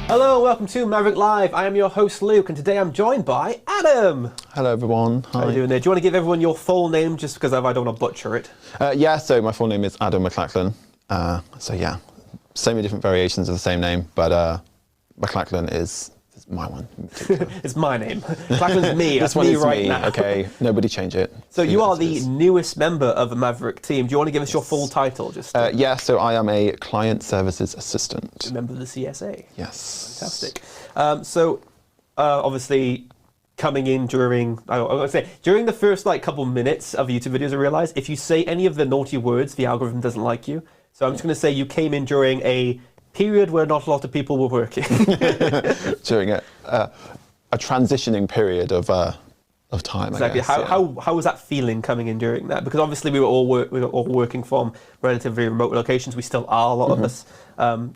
Hello, welcome to Maverrik Live. I am your host Luke, and today I'm joined by Adam. Hello everyone. Hi. How are you doing there? Do you want to give everyone your full name, just because I don't want to butcher it? Yeah, so my full name is Adam Mclachlan. So yeah, so many different variations of the same name, but Mclachlan is my one. It's my name. Mclachlan's me. This That's one me is right me. now. Okay, nobody change it. So you are the newest member of the Maverrik team. Do you want to give us your full title? Yeah, so I am a client services assistant. A member of the CSA. Yes. Fantastic. Obviously, coming in during the first couple minutes of YouTube videos, I realised if you say any of the naughty words, the algorithm doesn't like you. So I'm just going to say you came in during a period where not a lot of people were working. During a transitioning period of time. Exactly. I guess, how was that feeling coming in during that? Because obviously we were all working from relatively remote locations. We still are, a lot of us.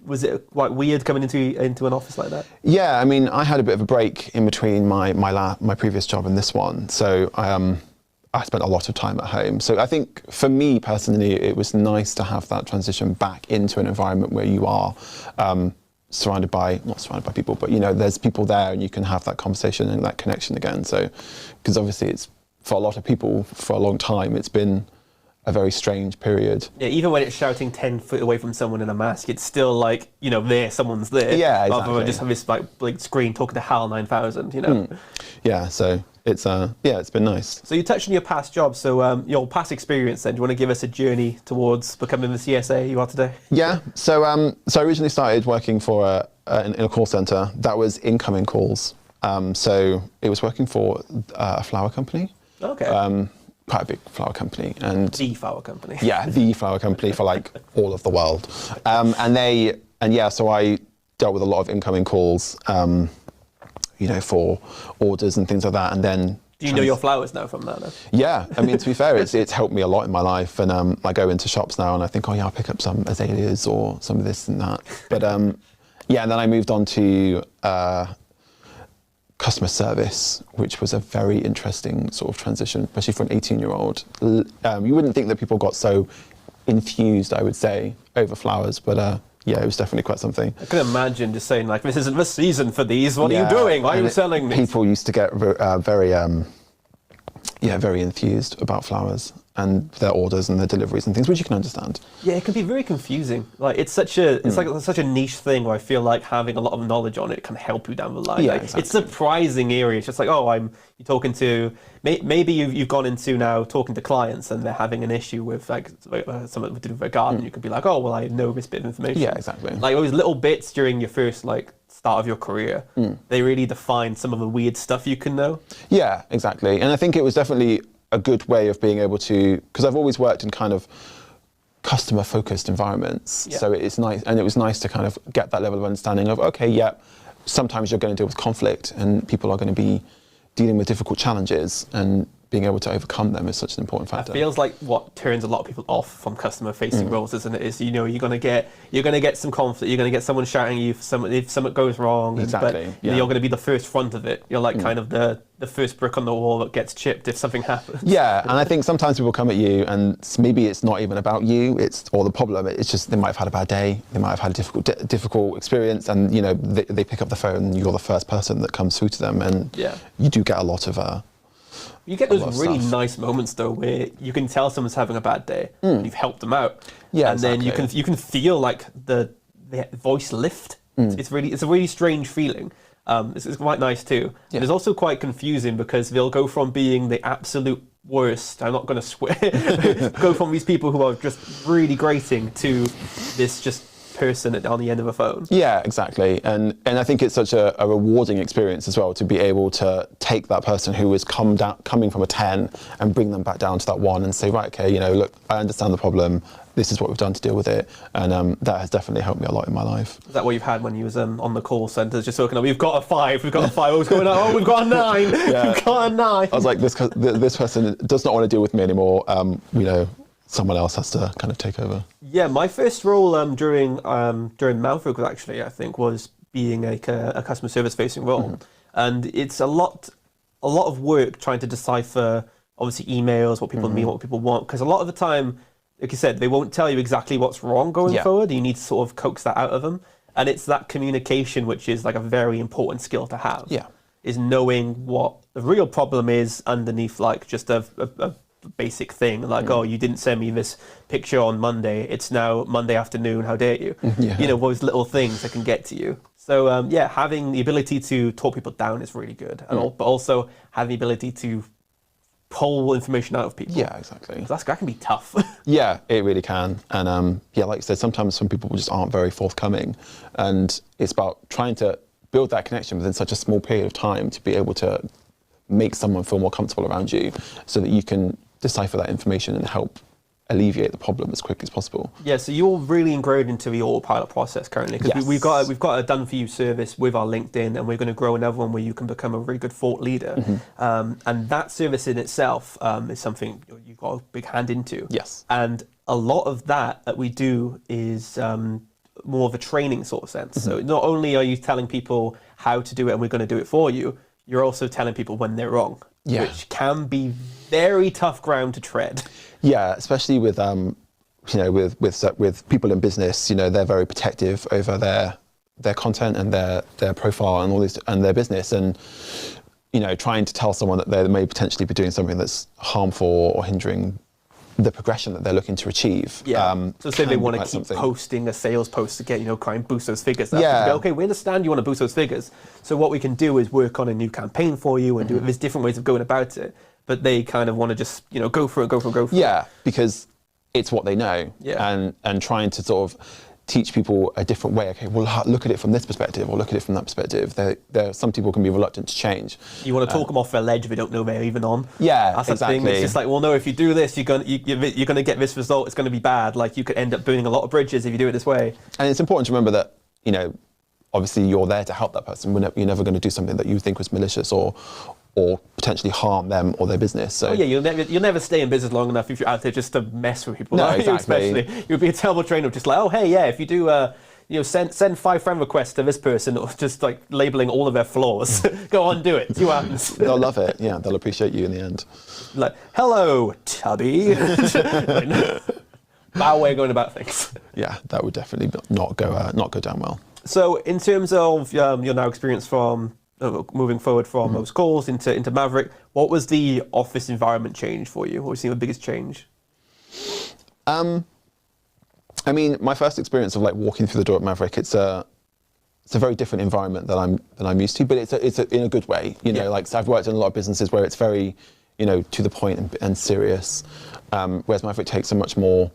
Was it quite weird coming into an office like that? Yeah, I mean, I had a bit of a break in between my previous job and this one, so I spent a lot of time at home. So I think for me personally, it was nice to have that transition back into an environment where you are not surrounded by people, but there's people there and you can have that conversation and that connection again. So, because obviously it's, for a lot of people for a long time, it's been a very strange period. Yeah, even when it's shouting 10 foot away from someone in a mask, it's still someone's there. Yeah, exactly. Rather than just have this big screen talking to HAL 9000, Yeah, so it's been nice. So you touched on your past job, so your past experience then, do you want to give us a journey towards becoming the CSA you are today? Yeah, so I originally started working for in a call centre that was incoming calls. So it was working for a flower company. Okay. Quite a big flower company. And the flower company. Yeah, the flower company for all of the world. So I dealt with a lot of incoming calls, for orders and things like that. And then do you know your flowers now from that? Then? Yeah, I mean, to be fair, it's helped me a lot in my life. And I go into shops now and I think, I'll pick up some azaleas or some of this and that. But and then I moved on to customer service, which was a very interesting sort of transition, especially for an 18-year-old. You wouldn't think that people got so infused, I would say, over flowers, but it was definitely quite something. I can imagine just saying, this isn't the season for these, what are you doing? Why are you selling these? People used to get very enthused about flowers and their orders and their deliveries and things, which you can understand. Yeah, it can be very confusing. It's such a niche thing where I feel like having a lot of knowledge on it can help you down the line. Yeah, exactly. It's a surprising area. It's just you're talking to, maybe you've gone into now talking to clients and they're having an issue with something to do with a garden. You could be like, I know this bit of information. Yeah, exactly. Those little bits during your first start of your career, they really define some of the weird stuff you can know. Yeah, exactly. And I think it was definitely a good way of being able to, because I've always worked in kind of customer focused environments. Yeah. So it's nice, and it was nice to kind of get that level of understanding of, sometimes you're going to deal with conflict and people are going to be dealing with difficult challenges, and being able to overcome them is such an important factor. It feels like what turns a lot of people off from customer-facing roles, isn't it? Is you're gonna get some conflict, you're gonna get someone shouting at you if something goes wrong. Exactly. But you're gonna be the first front of it. You're kind of the first brick on the wall that gets chipped if something happens. Yeah, and I think sometimes people come at you, and maybe it's not even about you, or the problem. It's just they might have had a bad day, they might have had a difficult experience, and they pick up the phone, and you're the first person that comes through to them, and you do get a lot of. You get those really nice moments though, where you can tell someone's having a bad day and you've helped them out. Yeah, and then you can feel the voice lift. It's a really strange feeling. It's quite nice too. Yeah. And it's also quite confusing because they'll go from being the absolute worst, I'm not going to swear, go from these people who are just really grating to this just person on the end of a phone. Yeah, exactly. And I think it's such a rewarding experience as well to be able to take that person who is coming from a 10 and bring them back down to that 1 and say, right, okay, look, I understand the problem. This is what we've done to deal with it. And that has definitely helped me a lot in my life. Is that what you've had when you was on the call centre, just talking, we've got a 5, we've got a 5, what's going on? Oh, we've got a 9, yeah. We've got a 9. I was like, this person does not want to deal with me anymore. Someone else has to kind of take over. Yeah, my first role during Maverrik was being a customer service facing role, and it's a lot of work trying to decipher obviously emails, what people mean, what people want, because a lot of the time, like you said, they won't tell you exactly what's wrong going forward. You need to sort of coax that out of them. And it's that communication which is like a very important skill to have. Yeah. Is knowing what the real problem is underneath like just a basic thing. Like, oh, you didn't send me this picture on Monday. It's now Monday afternoon. How dare you? Yeah. You know, those little things that can get to you. So, yeah, having the ability to talk people down is really good. And but also having the ability to pull information out of people. Yeah, exactly. That can be tough. Yeah, it really can. And yeah, like you said, sometimes some people just aren't very forthcoming. And it's about trying to build that connection within such a small period of time to be able to make someone feel more comfortable around you so that you can decipher that information and help alleviate the problem as quickly as possible. Yeah, so you're really ingrained into the Autopilot process currently, because Yes. we've got a done for you service with our LinkedIn, and we're going to grow another one where you can become a really good thought leader. And that service in itself is something you've got a big hand into. Yes. And a lot of that we do is more of a training sort of sense. So not only are you telling people how to do it and we're going to do it for you, you're also telling people when they're wrong, which can be very tough ground to tread. Yeah, especially with you know, with people in business, you know, they're very protective over their content and their profile and all this and their business, and you know, trying to tell someone that they may potentially be doing something that's harmful or hindering the progression that they're looking to achieve. Yeah. So say they want to keep posting a sales post to get, you know, try and boost those figures. Okay, we understand you want to boost those figures. So what we can do is work on a new campaign for you and do it. There's different ways of going about it. But they kind of want to just, you know, go for it. Yeah, because it's what they know. Yeah. And trying to sort of teach people a different way. Okay, well, look at it from this perspective or look at it from that perspective. Some people can be reluctant to change. You want to talk them off their ledge if they don't know they're even on. Yeah, that's exactly. The thing. It's just like, well, no, if you do this, you're going to get this result. It's going to be bad. Like, you could end up burning a lot of bridges if you do it this way. And it's important to remember that, you know, obviously you're there to help that person. You're never going to do something that you think was malicious or potentially harm them or their business. So you'll never stay in business long enough if you're out there just to mess with people. No, like exactly. Especially, you'd be a terrible trainer, just like, oh hey, yeah, if you do, you know, send 5 friend requests to this person, or just like labeling all of their flaws. Go on, do it. See what happens. They'll love it. Yeah, they'll appreciate you in the end. Like, hello, Tubby. Bad way of going about things. Yeah, that would definitely not go down well. So, in terms of your now experience from moving forward from those calls into Maverrik, what was the office environment change for you? What was the biggest change? I mean, my first experience of like walking through the door at Maverrik, it's a very different environment than I'm used to, but it's in a good way. You know, like, so I've worked in a lot of businesses where it's very, you know, to the point and serious, whereas Maverrik takes a much more,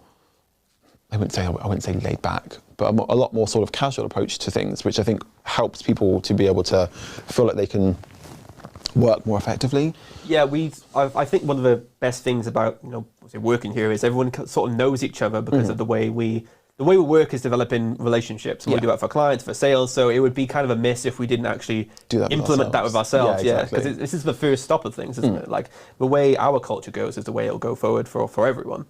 I wouldn't say laid back, but a lot more sort of casual approach to things, which I think helps people to be able to feel like they can work more effectively. Yeah, I think one of the best things about, you know, working here is everyone sort of knows each other because of the way we work is developing relationships. We do that for clients, for sales. So it would be kind of a miss if we didn't actually implement that with ourselves. Yeah, exactly. Because this is the first stop of things, isn't it? Like, the way our culture goes is the way it'll go forward for everyone.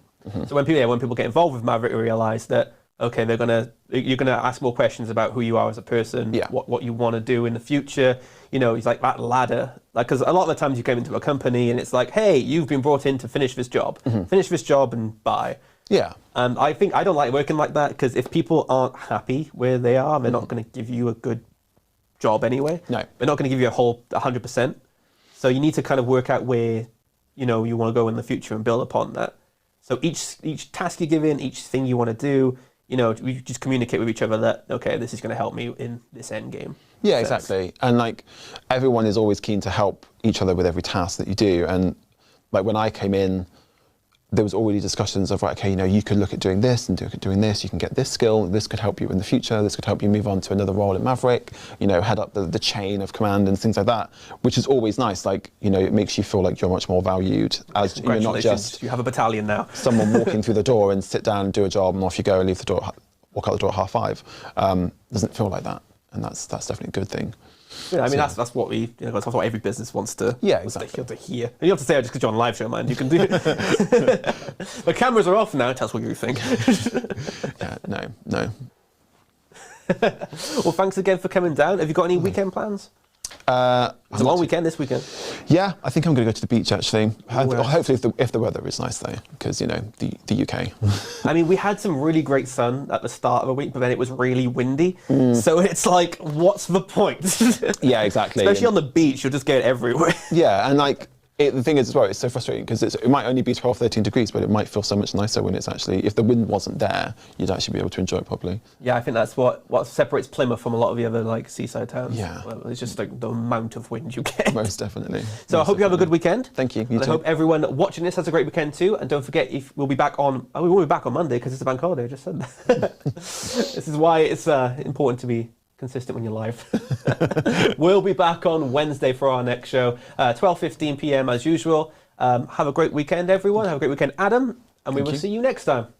So when people get involved with Maverrik, they realize that, okay, you're gonna ask more questions about who you are as a person, what you want to do in the future. You know, it's like that ladder. Like, because a lot of the times you come into a company and it's like, hey, you've been brought in to finish this job, and bye. Yeah. And I think I don't like working like that, because if people aren't happy where they are, they're not going to give you a good job anyway. No. They're not going to give you a whole 100%. So you need to kind of work out where, you know, you want to go in the future and build upon that. So each task you give in, each thing you want to do, you know, we just communicate with each other that, okay, this is going to help me in this end game. Yeah, exactly. And like, everyone is always keen to help each other with every task that you do. And like, when I came in, there was already discussions of, right, okay, you know, you could look at doing this and doing this, you can get this skill, this could help you in the future, this could help you move on to another role at Maverrik, you know, head up the chain of command and things like that, which is always nice. Like, you know, it makes you feel like you're much more valued, as you're not just, you have a battalion now. Someone walking through the door and sit down and do a job and off you go and walk out the door at 5:30. Doesn't feel like that. And that's definitely a good thing. Yeah, I mean, that's what that's what every business wants to, exactly. to hear. And you don't have to say it just because you're on a live show, man. You can do it. The cameras are off now. Tell us what you think. No. Well, thanks again for coming down. Have you got any weekend plans? It's a long weekend this weekend. Yeah, I think I'm going to go to the beach actually. Hopefully, if the weather is nice though, because the UK. I mean, we had some really great sun at the start of the week, but then it was really windy. So it's like, what's the point? Yeah, exactly. Especially on the beach, you'll just get it everywhere. Yeah, and like. The thing is as well, it's so frustrating because it might only be 12, 13 degrees, but it might feel so much nicer when it's actually, if the wind wasn't there, you'd actually be able to enjoy it properly. Yeah, I think that's what separates Plymouth from a lot of the other like seaside towns. Yeah. Well, it's just like the amount of wind you get. Most definitely. So I hope you have a good weekend. Thank you. And I hope everyone watching this has a great weekend too. And don't forget, we'll be back on Monday because it's a bank holiday. I just said that. This is why it's important to be consistent when you're live. We'll be back on Wednesday for our next show, 12:15 p.m. as usual. Have a great weekend, everyone. Have a great weekend, Adam. And we will see you next time.